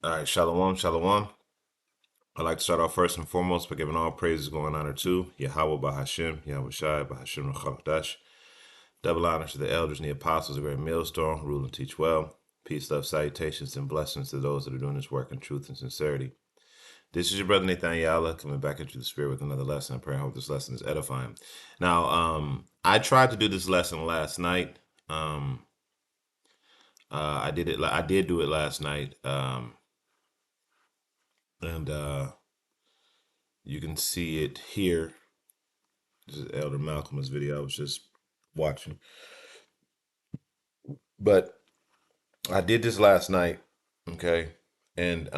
All right, shalom, shalom. I'd like to start off first and foremost by giving all praises, going honor to Yahweh Bahashim, Yahweh Shai, Bahashim Rachakdash. Double honor to the elders and the apostles, a great millstone, rule and teach well. Peace, love, salutations, and blessings to those that are doing this work in truth and sincerity. This is your brother Nathan Yala coming back into the spirit with another lesson. I pray I hope this lesson is edifying. Now, I tried to do this lesson last night. I did it. I did do it last night, and you can see it here. This is Elder Malcolm's video I was just watching. But I did this last night, okay? And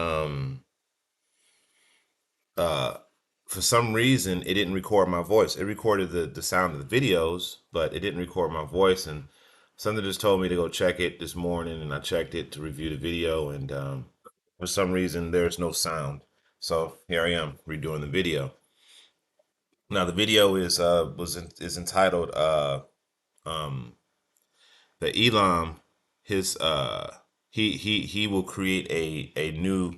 uh for some reason it didn't record my voice. It recorded the sound of the videos, but it didn't record my voice. And something just told me to go check it this morning, and I checked it to review the video, and for some reason there's no sound. So here I am redoing the video. Now the video is entitled um that Elon his he will create a new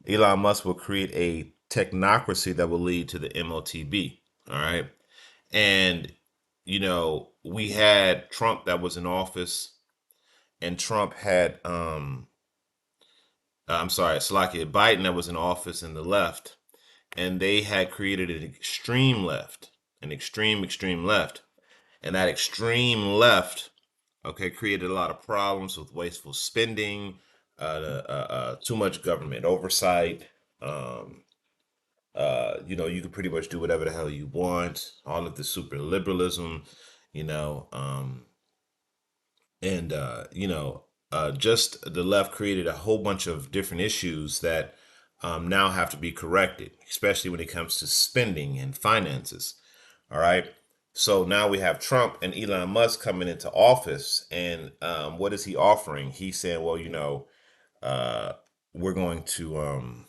Elon Musk will create a technocracy that will lead to the MOTB. All right. And we had Trump that was in office, and Trump had I'm sorry, Slakia Biden that was in office in the left, and they had created an extreme left, an extreme left. And that extreme left, okay, created a lot of problems with wasteful spending, too much government oversight. You can pretty much do whatever the hell you want. All of the super liberalism, you know, and just the left created a whole bunch of different issues that now have to be corrected, especially when it comes to spending and finances. All right. So now we have Trump and Elon Musk coming into office, and what is he offering? He's saying, well, uh, we're going to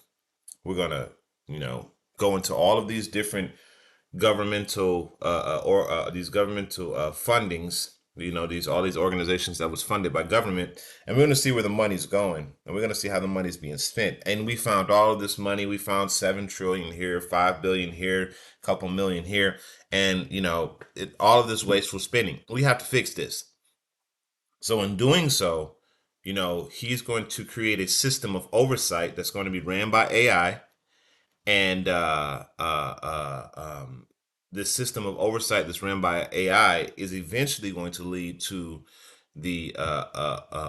we're gonna, go into all of these different governmental or these governmental fundings. These all these organizations that was funded by government, and we're going to see where the money's going, and we're going to see how the money's being spent. And we found all of this money. We found 7 trillion here, 5 billion here, a couple million here, and all of this wasteful spending. We have to fix this. So in doing so, he's going to create a system of oversight that's going to be ran by AI, and this system of oversight that's ran by AI is eventually going to lead to the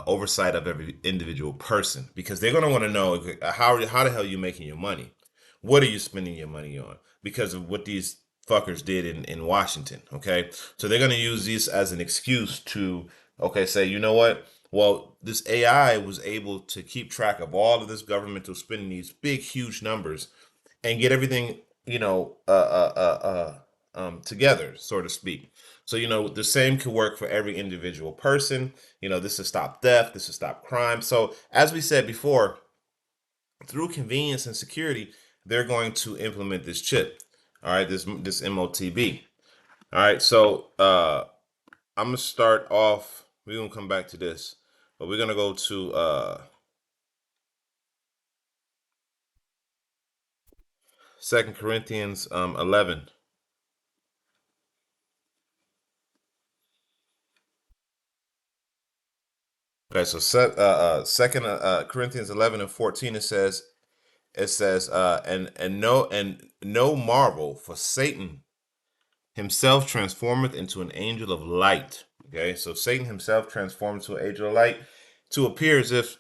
oversight of every individual person, because they're going to want to know how the hell are you making your money, what are you spending your money on, because of what these fuckers did in Washington. Okay, so they're going to use this as an excuse to, okay, say, you know what, well, this AI was able to keep track of all of this governmental spending, these big huge numbers, and get everything together, so to speak. So the same can work for every individual person. This will stop theft, this will stop crime. So as we said before, through convenience and security, they're going to implement this chip. All right, this MOTB. All right, so I'm gonna start off. We're gonna come back to this, but we're gonna go to Second Corinthians 11. Okay, so Second Corinthians 11:14, it says, and no marvel, for Satan himself transformeth into an angel of light. Okay, so Satan himself transformed to an angel of light to appear as if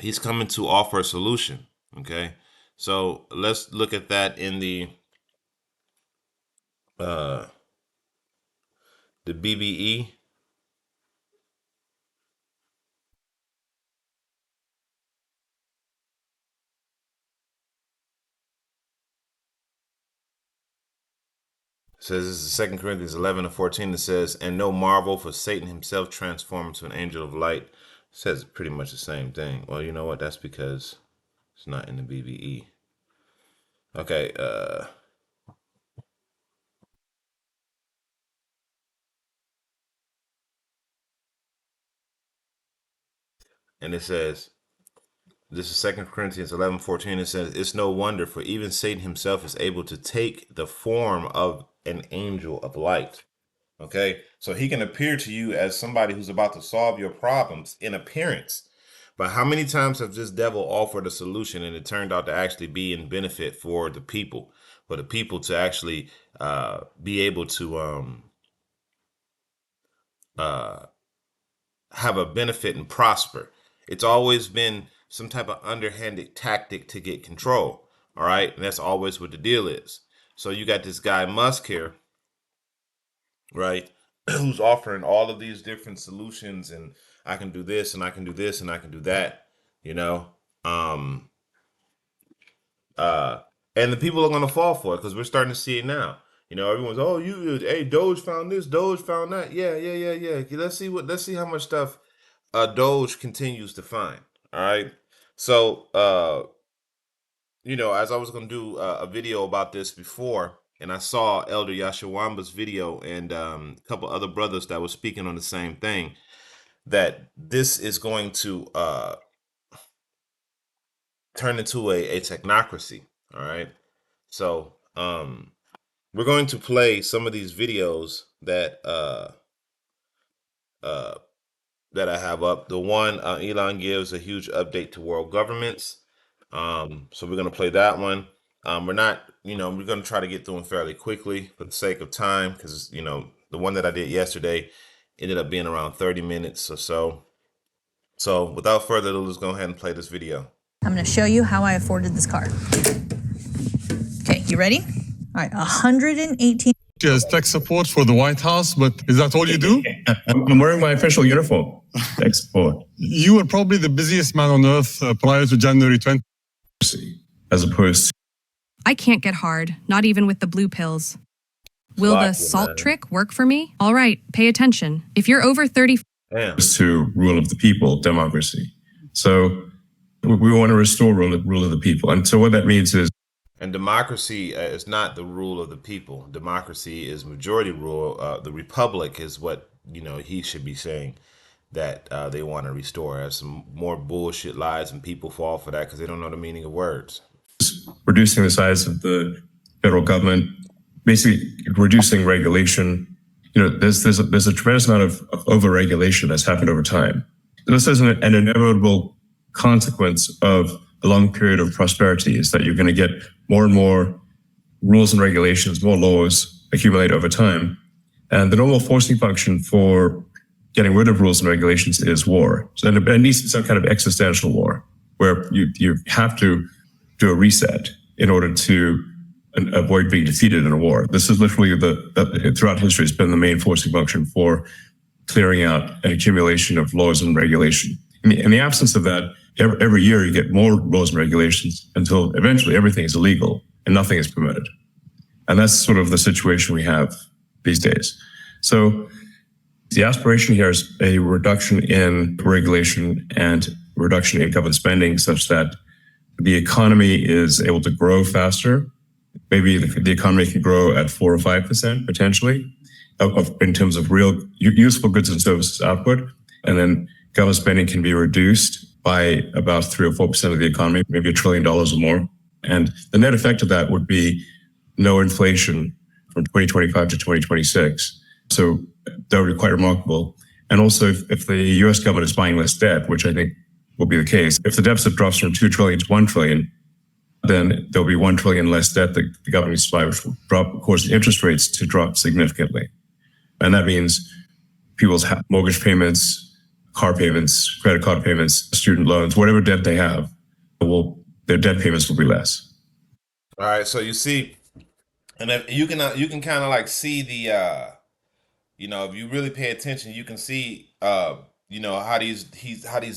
he's coming to offer a solution. Okay, so let's look at that in uh the BBE. It says, this is 2 Corinthians 11:14. It says, and no marvel, for Satan himself transformed to an angel of light. It says pretty much the same thing. Well, you know what? That's because it's not in the BBE. Okay, and it says, This is 2 Corinthians 11:14. It says, "It's no wonder, for even Satan himself is able to take the form of an angel of light." Okay, so he can appear to you as somebody who's about to solve your problems in appearance. But how many times have this devil offered a solution and it turned out to actually be in benefit for the people, for the people to actually be able to uh, have a benefit and prosper? It's always been some type of underhanded tactic to get control. All right, and that's always what the deal is. So you got this guy Musk here, right? Who's offering all of these different solutions, and I can do this and I can do this and I can do that, you know. Um uh and the people are gonna fall for it because we're starting to see it now. You know, everyone's, oh, hey, Doge found this, Doge found that. Yeah, yeah, yeah, yeah. Let's see how much stuff Doge continues to find. All right. So you know, as I was going to do a video about this before, and I saw Elder Yashawamba's video and a couple other brothers that were speaking on the same thing, that this is going to turn into a technocracy. All right. So we're going to play some of these videos uh, that I have up. The one Elon gives a huge update to world governments. So we're gonna play that one. We're not, you know, we're gonna try to get through them fairly quickly for the sake of time, because you know the one that I did yesterday ended up being around 30 minutes or so. So without further ado, let's go ahead and play this video. I'm going to show you how I afforded this car. Okay, you ready? All right, 118. Yes, tech support for the White House, but is that all you do? I'm wearing my official uniform. Tech support. You were probably the busiest man on earth prior to January 20. As opposed to I can't get hard, not even with the blue pills. Will the salt trick work for me? All right, pay attention. If you're over 30... Damn. to rule of the people, democracy. So we want to restore rule of the people. And so what that means is... And democracy is not the rule of the people. Democracy is majority rule. The republic is what, you know, he should be saying that they want to restore. There's some more bullshit lies, and people fall for that because they don't know the meaning of words. Reducing the size of the federal government, basically reducing regulation. You know, there's a tremendous amount of over-regulation that's happened over time. This is an inevitable consequence of a long period of prosperity, is that you're going to get more and more rules and regulations, more laws accumulate over time. And the normal forcing function for getting rid of rules and regulations is war. So it needs to be some kind of existential war, where you have to do a reset in order to avoid being defeated in a war. This is literally throughout history, it's been the main forcing function for clearing out an accumulation of laws and regulation. In the absence of that, every year you get more laws and regulations until eventually everything is illegal and nothing is permitted. And that's sort of the situation we have these days. So the aspiration here is a reduction in regulation and reduction in government spending such that the economy is able to grow faster. Maybe the economy can grow at 4 or 5% potentially in terms of real useful goods and services output. And then government spending can be reduced by about 3 or 4% of the economy, maybe $1 trillion or more. And the net effect of that would be no inflation from 2025 to 2026. So that would be quite remarkable. And also, if the US government is buying less debt, which I think will be the case, if the deficit drops from 2 trillion to 1 trillion, then there'll be 1 trillion less debt that the government needs to buy, which will drop, of course, interest rates to drop significantly. And that means people's mortgage payments, car payments, credit card payments, student loans, whatever debt they have, their debt payments will be less. All right, so you see, and if you can kind of like see the you know, if you really pay attention, you can see you know, how these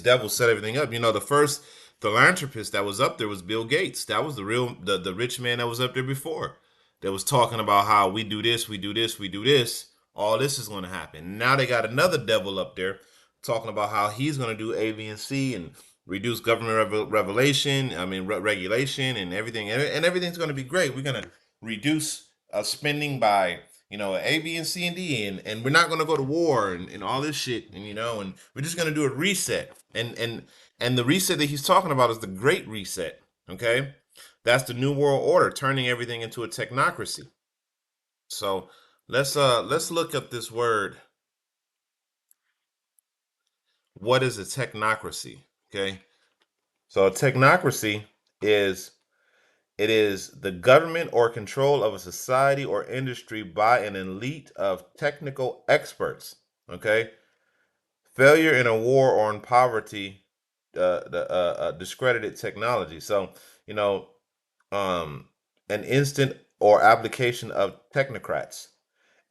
devils set everything up. You know, the first philanthropist that was up there was Bill Gates. That was the rich man that was up there before, that was talking about how we do this, we do this, we do this. All this is going to happen. Now they got another devil up there talking about how he's going to do A, B, and C and reduce government regulation and everything, and everything's going to be great. We're going to reduce spending by, you know, A, B, and C, and D, and we're not going to go to war and all this shit, and you know, and we're just going to do a reset. And And the reset that he's talking about is the Great Reset. Okay, that's the New World Order, turning everything into a technocracy. So let's look up this word. What is a technocracy? Okay, so a technocracy is it is the government or control of a society or industry by an elite of technical experts. Okay, failure in a war or in poverty, discredited technology. So you know, um, an instant or application of technocrats,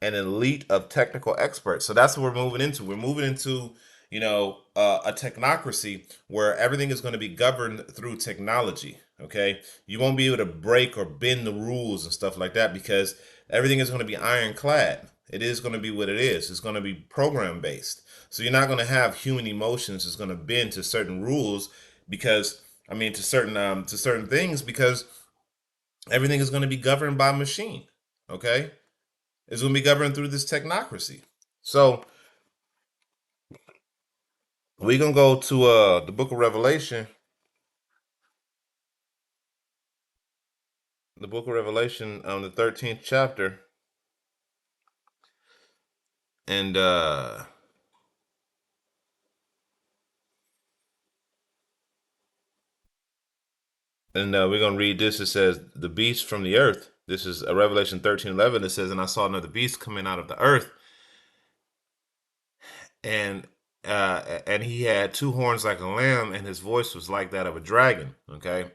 an elite of technical experts. So that's what we're moving into. We're moving into, a technocracy where everything is going to be governed through technology. Okay, you won't be able to break or bend the rules and stuff like that because everything is going to be ironclad. It is going to be what it is. It's going to be program based. So you're not going to have human emotions. It's going to bend to certain rules because to certain things because everything is going to be governed by machine. Okay, it's going to be governed through this technocracy. So we're going to go to the book of Revelation. The book of Revelation, the 13th chapter. And we're going to read this. It says, the beast from the earth. This is Revelation 13:11. It says, and I saw another beast coming out of the earth. And and he had two horns like a lamb, and his voice was like that of a dragon. Okay.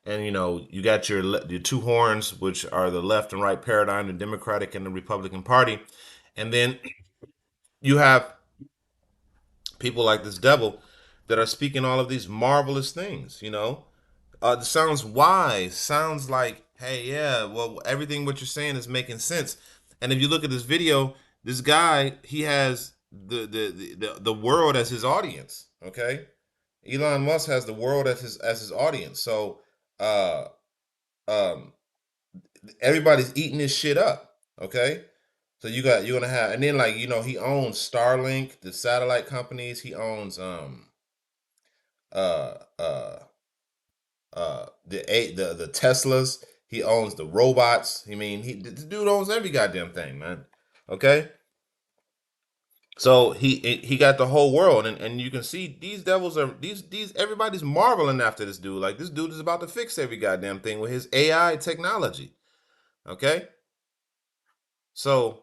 And you got your two horns, which are the left and right paradigm, the Democratic and the Republican Party, and then you have people like this devil that are speaking all of these marvelous things. It sounds wise, sounds like, hey, yeah, well, everything what you're saying is making sense. And if you look at this video, this guy, he has the world as his audience. Okay, Elon Musk has the world as his audience. So uh um everybody's eating this shit up. Okay. So you're gonna have, and then like he owns Starlink, the satellite companies. He owns uh uh the Teslas. He owns the robots. I mean, the dude owns every goddamn thing, man. Okay. So he got the whole world, and you can see these devils are these everybody's marveling after this dude. Like, this dude is about to fix every goddamn thing with his AI technology. Okay. So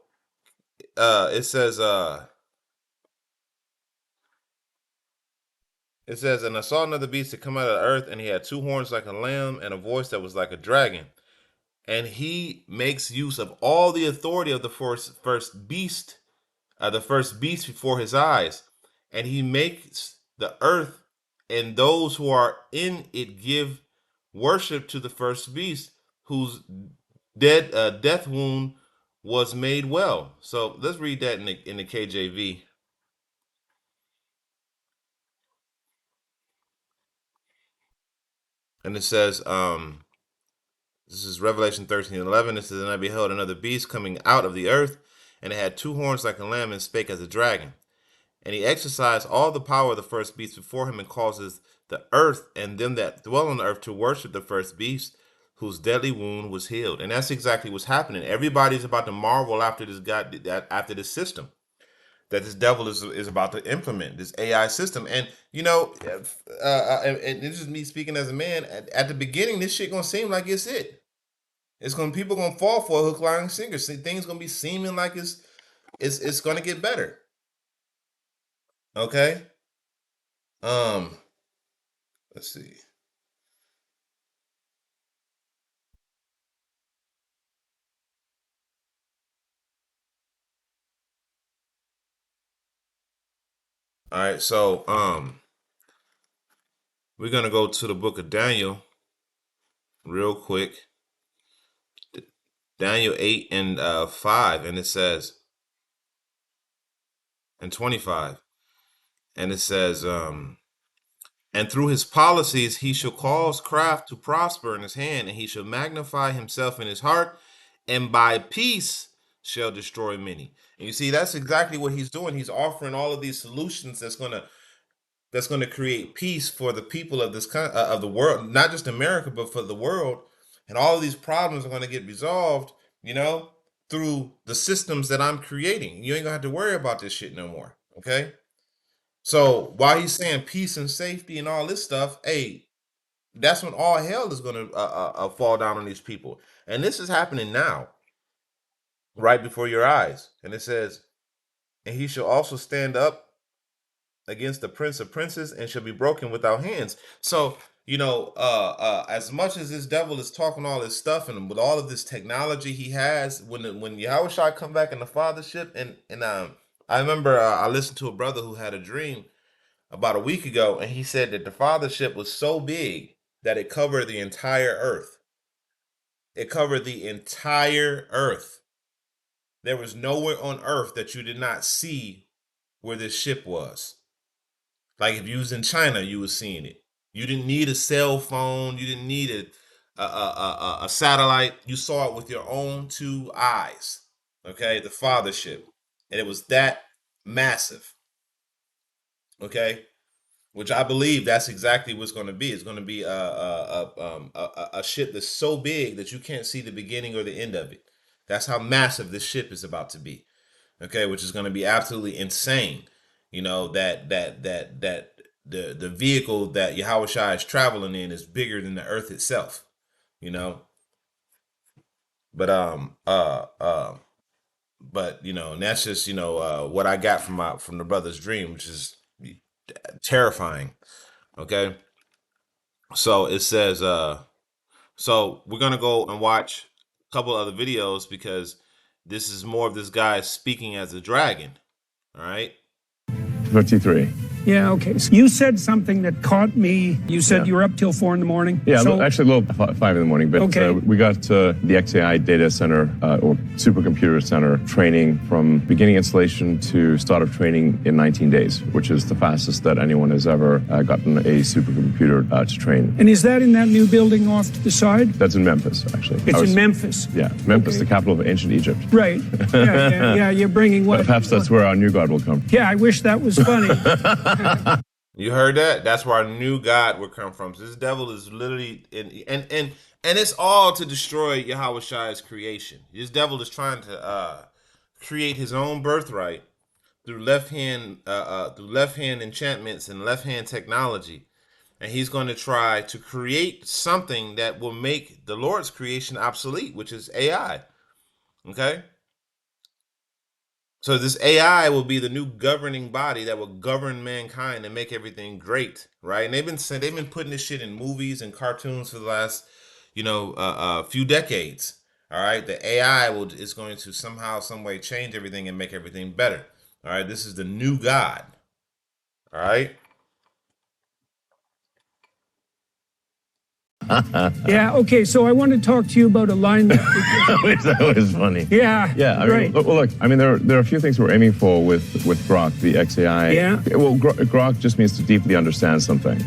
it says and I saw another beast to come out of the earth, and he had two horns like a lamb, and a voice that was like a dragon. And he makes use of all the authority of the first beast before his eyes, and he makes the earth and those who are in it give worship to the first beast, whose death wound was made well. So let's read that in the KJV. And it says, this is Revelation 13:11. It says, and I beheld another beast coming out of the earth, and it had two horns like a lamb, and spake as a dragon. And he exercised all the power of the first beast before him, and causes the earth and them that dwell on the earth to worship the first beast, whose deadly wound was healed. And that's exactly what's happening. Everybody's about to marvel after after this system that this devil is about to implement, this AI system. And and this is me speaking as a man. At the beginning, this shit gonna seem like it's it. It's gonna People gonna fall for a hook, line, and sinker. Things gonna be seeming like it's gonna get better. Okay. Um. Let's see. All right. So we're gonna go to the book of Daniel real quick. Daniel 8 and 5, and it says, and 25, and it says, and through his policies he shall cause craft to prosper in his hand, and he shall magnify himself in his heart, and by peace shall destroy many. And you see, that's exactly what he's doing. He's offering all of these solutions that's gonna that's going to create peace for the people of of the world, not just America, but for the world. And all of these problems are going to get resolved, you know, through the systems that I'm creating. You ain't gonna have to worry about this shit no more. Okay. So while he's saying peace and safety and all this stuff, hey, that's when all hell is gonna fall down on these people. And this is happening now, right before your eyes. And it says, and he shall also stand up against the prince of princes and shall be broken without hands. So, as much as this devil is talking all this stuff and with all of this technology he has, when Yahushua come back in the fathership, and I remember I listened to a brother who had a dream about a week ago, and he said that the fathership was so big that it covered the entire earth. It covered the entire earth. There was nowhere on earth that you did not see where this ship was. Like if you was in China, you was seeing it. You didn't need a cell phone. You didn't need a satellite. You saw it with your own two eyes. Okay, the fathership, and it was that massive. Okay, which I believe that's exactly what's going to be. It's going to be a ship that's so big that you can't see the beginning or the end of it. That's how massive this ship is about to be. Okay, which is going to be absolutely insane. You know that the vehicle that Yahushua is traveling in is bigger than the earth itself. You know, but and that's just what I got from the brother's dream, which is terrifying. Okay, so it says so we're gonna go and watch a couple other videos because this is more of this guy speaking as a dragon. All right. 53. Yeah, okay. So you said something that caught me. You said you were up till 4 in the morning? Yeah, so, actually a little 5 in the morning, but Okay. We got the XAI data center or supercomputer center training from beginning installation to start of training in 19 days, which is the fastest that anyone has ever gotten a supercomputer to train. And is that in that new building off to the side? That's in Memphis, actually. It's in Memphis. Yeah, Memphis, Okay. the capital of ancient Egypt. Right. Yeah, you're bringing what? Perhaps that's where our new God will come. Yeah, I wish that was funny. You heard that? That's where our new God would come from. So this devil is literally and it's all to destroy Yahweh's creation. This devil is trying to create his own birthright through left hand enchantments and left hand technology. And he's going to try to create something that will make the Lord's creation obsolete, which is AI. Okay? So this AI will be the new governing body that will govern mankind and make everything great, right? And they've been putting this shit in movies and cartoons for the last, few decades. All right, the AI is going to somehow, some way, change everything and make everything better. All right, this is the new God. All right. Yeah, okay, so I want to talk to you about alignment. That was funny. Yeah, Yeah, I right. mean, look, I mean, there are a few things we're aiming for with Grok, the XAI. Yeah. Well, Grok just means to deeply understand something.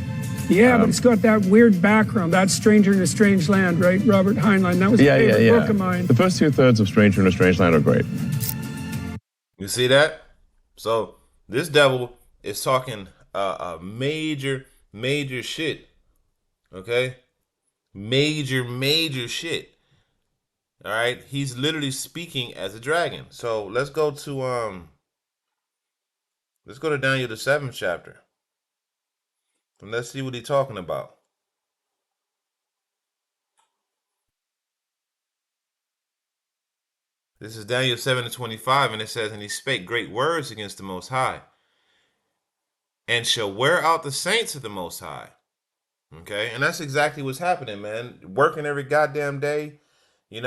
Yeah, but it's got that weird background. That's Stranger in a Strange Land, right? Robert Heinlein. That was a favorite book of mine. The first 2/3 of Stranger in a Strange Land are great. You see that? So this devil is talking major shit. Okay? Major shit. All right? He's literally speaking as a dragon. So let's go to Daniel the 7th chapter. And let's see what he's talking about. This is Daniel 7:25, and it says, and he spake great words against the Most High, and shall wear out the saints of the Most High. Okay, and that's exactly what's happening, man. Working every goddamn day, you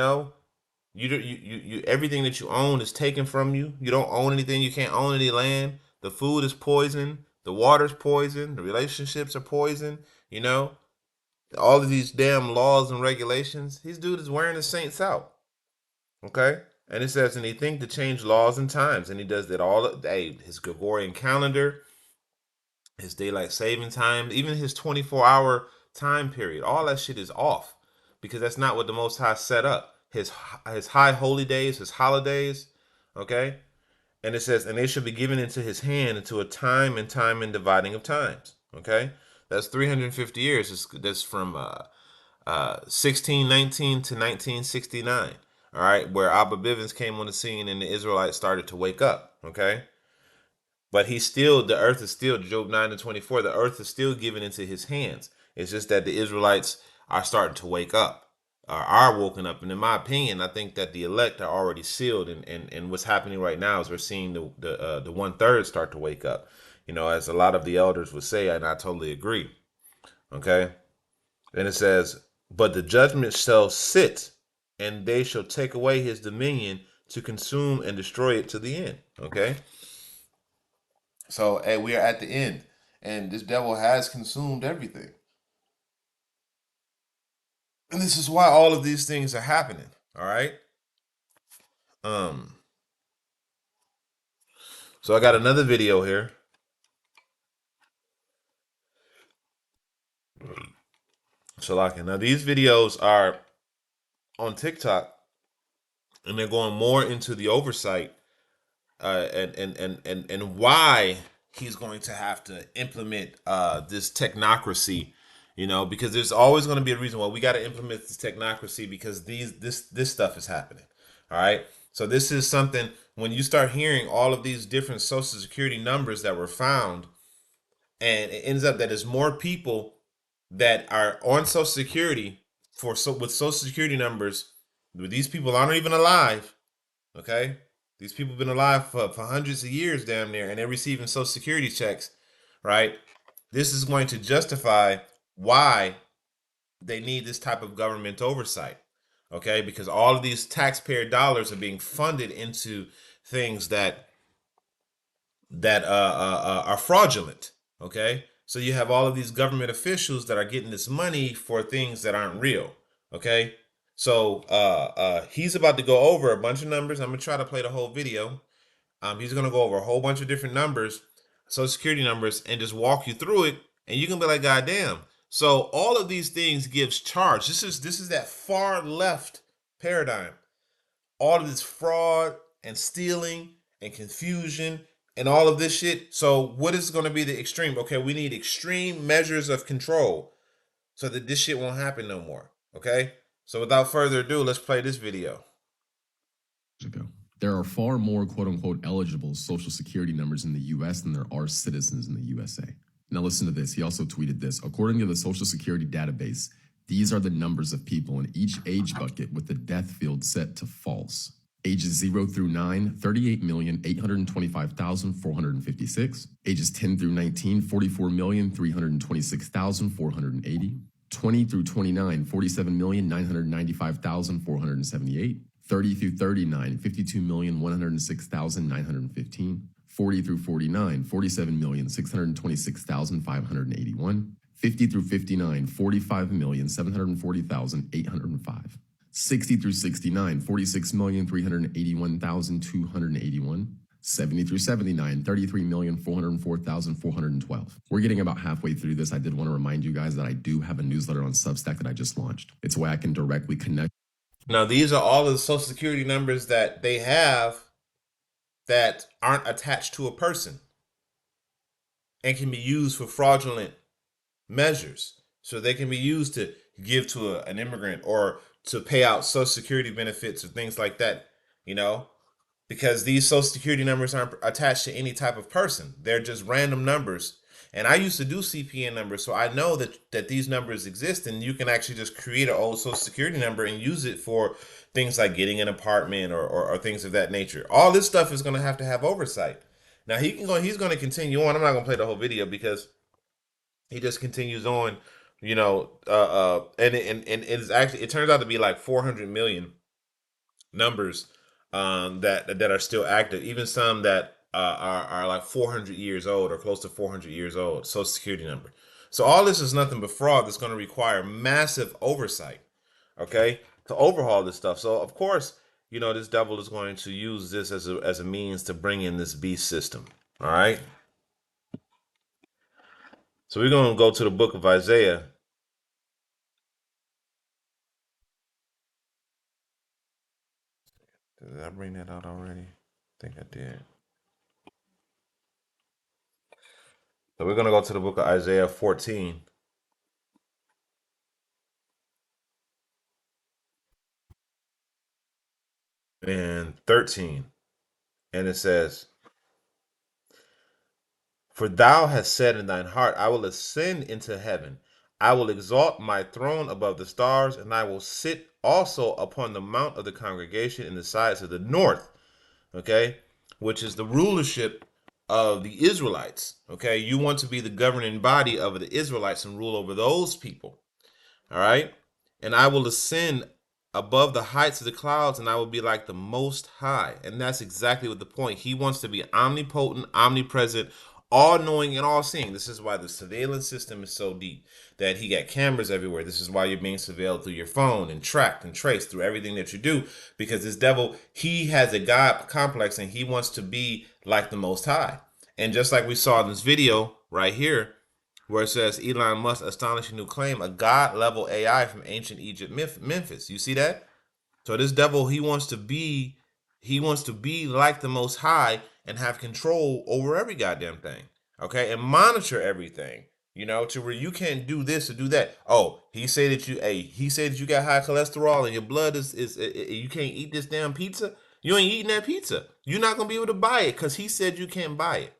everything that you own is taken from you. You don't own anything. You can't own any land. The food is poison. The water's poison. The relationships are poison. All of these damn laws and regulations. This dude is wearing the saints out. Okay. And it says, and he think to change laws and times, and he does that all day. His Gregorian calendar, his daylight saving time, even his 24-hour time period, all that shit is off because that's not what the Most High set up. His high holy days, his holidays, okay, And it says, and they shall be given into his hand into a time and dividing of times. Okay, that's 350 years. That's from 1619 to 1969. All right, where Abba Bivens came on the scene and the Israelites started to wake up. Okay, but the earth is still, Job 9:24. The earth is still given into his hands. It's just that the Israelites are starting to wake up, are woken up. And in my opinion, I think that the elect are already sealed. And what's happening right now is we're seeing the 1/3 start to wake up. As a lot of the elders would say, and I totally agree. Okay. Then it says, but the judgment shall sit, and they shall take away his dominion to consume and destroy it to the end. Okay. So, we are at the end, and this devil has consumed everything. And this is why all of these things are happening. All right. So I got another video here. So like, now these videos are on TikTok, and they're going more into the oversight, and why he's going to have to implement this technocracy. Because there's always going to be a reason why we got to implement this technocracy, because this stuff is happening. All right. So this is something, when you start hearing all of these different social security numbers that were found, and it ends up that there's more people that are on social security with social security numbers. These people aren't even alive. Okay. These people have been alive for hundreds of years damn near, and they're receiving social security checks, right? This is going to justify why they need this type of government oversight. Okay, because all of these taxpayer dollars are being funded into things that are fraudulent. Okay, so you have all of these government officials that are getting this money for things that aren't real. Okay, so he's about to go over a bunch of numbers. I'm gonna try to play the whole video. He's gonna go over a whole bunch of different numbers, social security numbers, and just walk you through it, and you can be like, God damn. So all of these things gives charge. This is that far left paradigm. All of this fraud and stealing and confusion and all of this shit. So what is going to be the extreme? Okay, we need extreme measures of control so that this shit won't happen no more. Okay, so without further ado, let's play this video. Ago. There are far more quote unquote eligible social security numbers in the US than there are citizens in the USA. Now listen to this. He also tweeted this. According to the Social Security database, these are the numbers of people in each age bucket with the death field set to false. Ages 0 through 9, 38,825,456. Ages 10 through 19, 44,326,480. 20 through 29, 47,995,478. 30 through 39, 52,106,915. 40 through 49, 47,626,581. 50 through 59, 45,740,805. 60 through 69, 46,381,281. 70 through 79, 33,404,412. We're getting about halfway through this. I did want to remind you guys that I do have a newsletter on Substack that I just launched. It's a way I can directly connect. Now, these are all of the social security numbers that they have that aren't attached to a person and can be used for fraudulent measures. So they can be used to give to an immigrant or to pay out social security benefits or things like that, because these social security numbers aren't attached to any type of person. They're just random numbers. And I used to do CPN numbers, so I know that these numbers exist, and you can actually just create an old social security number and use it for things like getting an apartment or things of that nature. All this stuff is going to have oversight. Now he's going to continue on. I'm not going to play the whole video because he just continues on, and it's actually, it turns out to be like 400 million numbers that are still active, even some that are like 400 years old or close to 400 years old, social security number. So all this is nothing but fraud that's going to require massive oversight, okay, to overhaul this stuff. So of course, this devil is going to use this as a means to bring in this beast system. All right. So we're going to go to the book of Isaiah. Did I bring that out already? I think I did. So we're going to go to the book of Isaiah 14. And 13. And it says, "For thou hast said in thine heart, I will ascend into heaven. I will exalt my throne above the stars, and I will sit also upon the mount of the congregation in the sides of the north." Okay? Which is the rulership of the Israelites. Okay? You want to be the governing body of the Israelites and rule over those people. All right? "And I will ascend above the heights of the clouds, and I will be like the Most High." And that's exactly what the point. He wants to be omnipotent, omnipresent, all knowing, and all seeing. This is why the surveillance system is so deep, that he got cameras everywhere. This is why you're being surveilled through your phone and tracked and traced through everything that you do, because this devil, he has a God complex and he wants to be like the Most High. And just like we saw in this video right here, where it says Elon Musk astonishing new claim, a god level AI from ancient Egypt, Memphis. You see that? So this devil, he wants to be like the Most High and have control over every goddamn thing. Okay, and monitor everything. You know, to where you can't do this or do that. Oh, he said that you got high cholesterol and your blood is you can't eat this damn pizza. You ain't eating that pizza. You're not gonna be able to buy it because he said you can't buy it.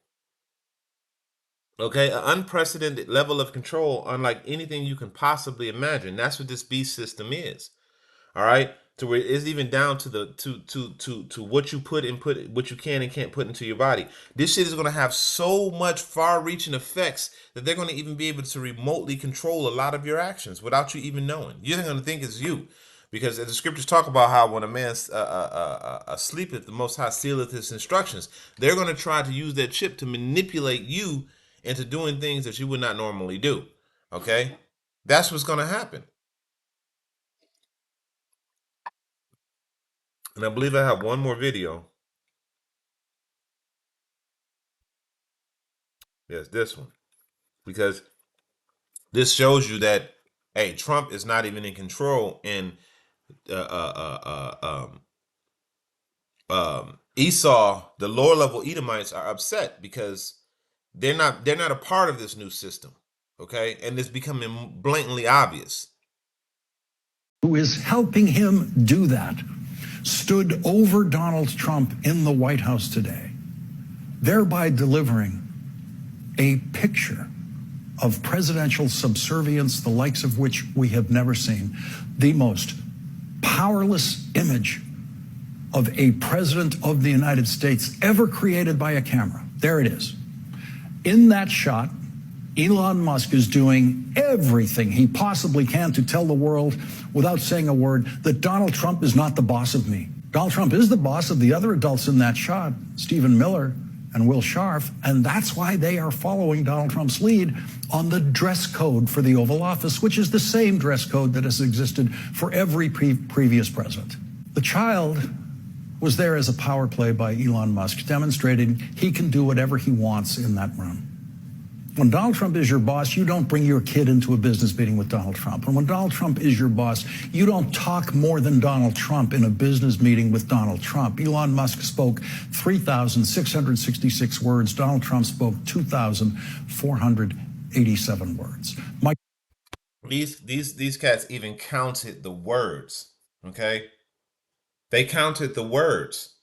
Okay, an unprecedented level of control, unlike anything you can possibly imagine. That's what this beast system is. All right, to where it's even down to the to what you put what you can and can't put into your body. This shit is going to have so much far-reaching effects that they're going to even be able to remotely control a lot of your actions without you even knowing. You're going to think it's you. Because the scriptures talk about how when a man sleepeth, the Most High sealeth his instructions. They're going to try to use that chip to manipulate you into doing things that you would not normally do. Okay? That's what's going to happen. And I believe I have one more video. Yes, this one. Because this shows you that, hey, Trump is not even in control. And Esau, the lower level Edomites, are upset because they're not a part of this new system. Okay? And it's becoming blatantly obvious. Who is helping him do that, stood over Donald Trump in the White House today, thereby delivering a picture of presidential subservience, the likes of which we have never seen, the most powerless image of a president of the United States ever created by a camera. There it is. In that shot, Elon Musk is doing everything he possibly can to tell the world, without saying a word, that Donald Trump is not the boss of me. Donald Trump is the boss of the other adults in that shot, Stephen Miller and Will Scharf, and that's why they are following Donald Trump's lead on the dress code for the Oval Office, which is the same dress code that has existed for every previous president. The child was there as a power play by Elon Musk, demonstrating he can do whatever he wants in that room. When Donald Trump is your boss, you don't bring your kid into a business meeting with Donald Trump. And when Donald Trump is your boss, you don't talk more than Donald Trump in a business meeting with Donald Trump. Elon Musk spoke 3,666 words. Donald Trump spoke 2,487 words. These cats even counted the words. Okay? They counted the words.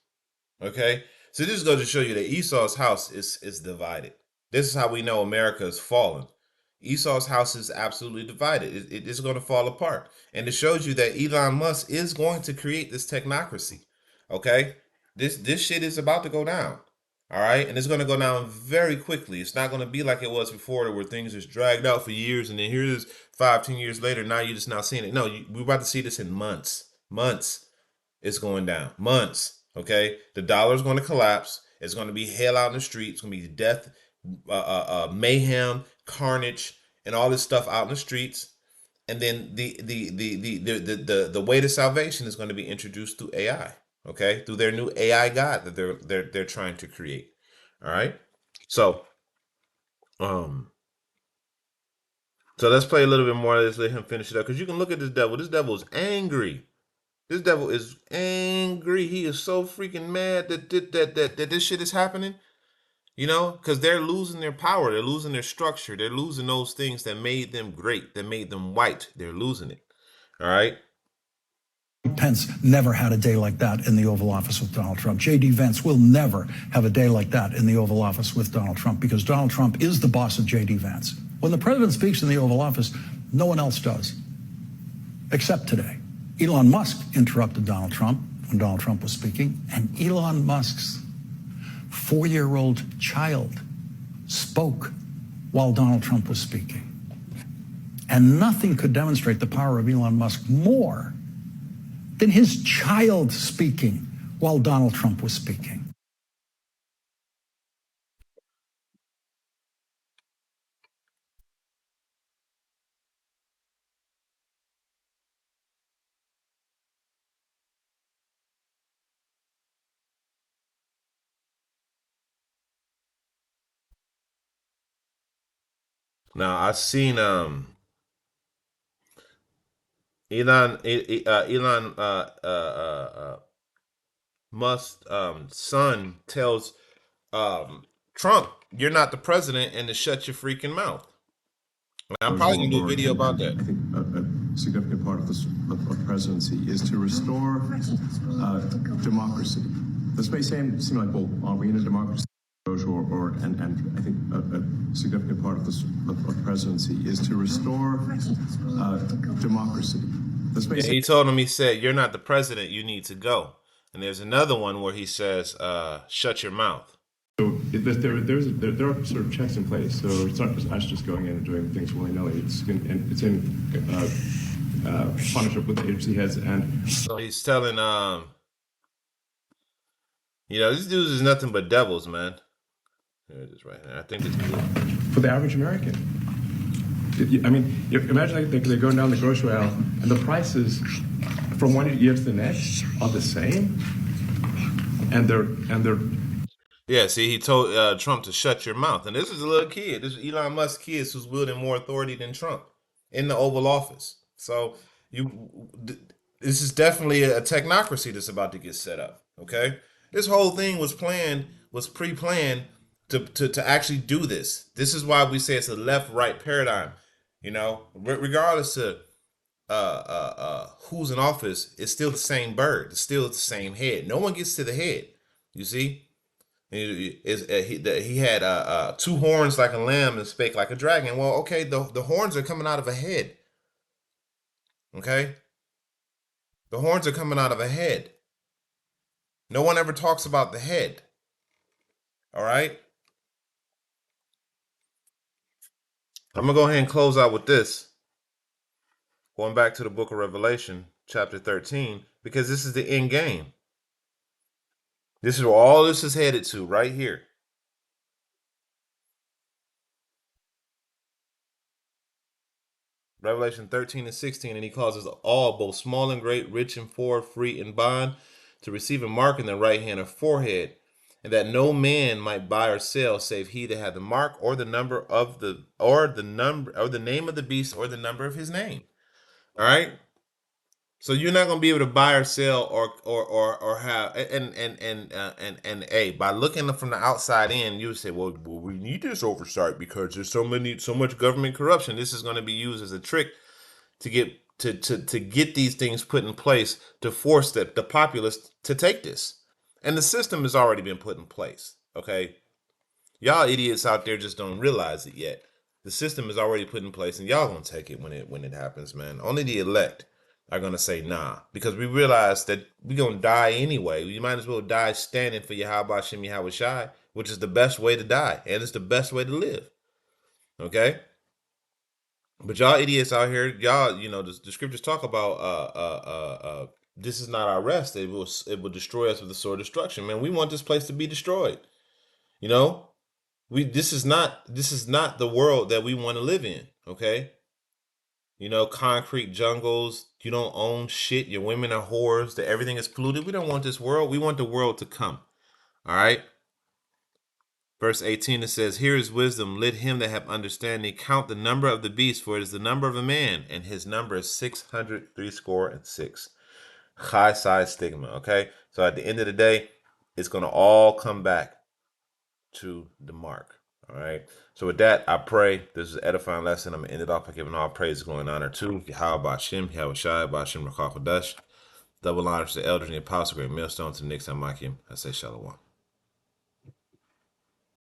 Okay? So this goes to show you that Esau's house is divided. This is how we know America is fallen. Esau's house is absolutely divided. It is going to fall apart. And it shows you that Elon Musk is going to create this technocracy. Okay? This shit is about to go down. All right? And it's going to go down very quickly. It's not going to be like it was before, where things just dragged out for years. And then here it is 5-10 years later. Now you're just now seeing it. No, we're about to see this in months. Months. It's going down. Months. Okay? The dollar's going to collapse. It's going to be hell out in the streets. It's going to be death, mayhem, carnage, and all this stuff out in the streets. And then the way to salvation is going to be introduced through AI. Okay, through their new AI god that they're trying to create. All right, so let's play a little bit more. Let's let him finish it up, because you can look at this devil. This devil is angry. This devil is angry. He is so freaking mad that this shit is happening. You know, because they're losing their power, they're losing their structure, they're losing those things that made them great, that made them white. They're losing it. All right. Pence never had a day like that in the Oval Office with Donald Trump. J.D. Vance will never have a day like that in the Oval Office with Donald Trump, because Donald Trump is the boss of J.D. Vance. When the president speaks in the Oval Office, no one else does, except today. Elon Musk interrupted Donald Trump when Donald Trump was speaking, and Elon Musk's 4-year-old child spoke while Donald Trump was speaking. And nothing could demonstrate the power of Elon Musk more than his child speaking while Donald Trump was speaking. Now I seen Elon Musk's son tells Trump, "You're not the president," and to shut your freaking mouth. I'm probably gonna do a video about that. I think a significant part of this of presidency is to restore democracy. This may seem like, well, are we in a democracy? And I think a significant part of this of presidency is to restore democracy. This may He told him, he said, "You're not the president, you need to go." And there's another one where he says, "Shut your mouth." So there are sort of checks in place. So it's not just us just going in and doing things willy-nilly. It's in partnership with the agency heads. And so he's telling, these dudes is nothing but devils, man. There it is right there. I think it's for the average American. I mean, imagine they're going down the grocery aisle and the prices from one year to the next are the same, and they're. Yeah, see, he told Trump to shut your mouth. And this is a little kid. This is Elon Musk kids who's wielding more authority than Trump in the Oval Office. So this is definitely a technocracy that's about to get set up. Okay, this whole thing was pre-planned to actually do this. This is why we say it's a left-right paradigm. You know, regardless of who's in office, it's still the same bird. It's still the same head. No one gets to the head. You see. He had 2 horns like a lamb and spake like a dragon. Well, okay, the horns are coming out of a head. Okay? The horns are coming out of a head. No one ever talks about the head. All right? I'm going to go ahead and close out with this. Going back to the book of Revelation, chapter 13, because this is the end game. This is where all this is headed to, right here. Revelation 13 and 16, and he causes all, both small and great, rich and poor, free and bond, to receive a mark in their right hand or forehead, and that no man might buy or sell save he that had the mark or the number of the name of the beast or the number of his name. All right. So you're not gonna be able to buy or sell or have and by looking from the outside in, you would say, well, we need this oversight because there's so much government corruption. This is going to be used as a trick to get to get these things put in place to force the populace to take this. And the system has already been put in place. Okay, y'all idiots out there just don't realize it yet. The system is already put in place, and y'all gonna take it when it happens, man. Only the elect are gonna say nah, because we realize that we're gonna die anyway. You might as well die standing for Yahweh Shem Yahweh Shai, which is the best way to die, and it's the best way to live. Okay? But y'all idiots out here, y'all, the scriptures talk about this is not our rest. It will destroy us with the sword of destruction. Man, we want this place to be destroyed. This is not the world that we want to live in, okay? Concrete jungles, you don't own shit, your women are whores, that everything is polluted. We don't want this world. We want the world to come. All right? Verse 18, it says, "Here is wisdom. Let him that have understanding count the number of the beast, for it is the number of a man, and his number is 636." High size stigma, okay? So at the end of the day, it's going to all come back to the mark. All right. So with that, I pray this is an edifying lesson. I'm going to end it off by giving all praise, glory, and honor to Yahweh Bashem, Yahweh Shai, Bashem Rakakadash. Double honors to the elders and the apostle, great millstone to the next time, I say shalom.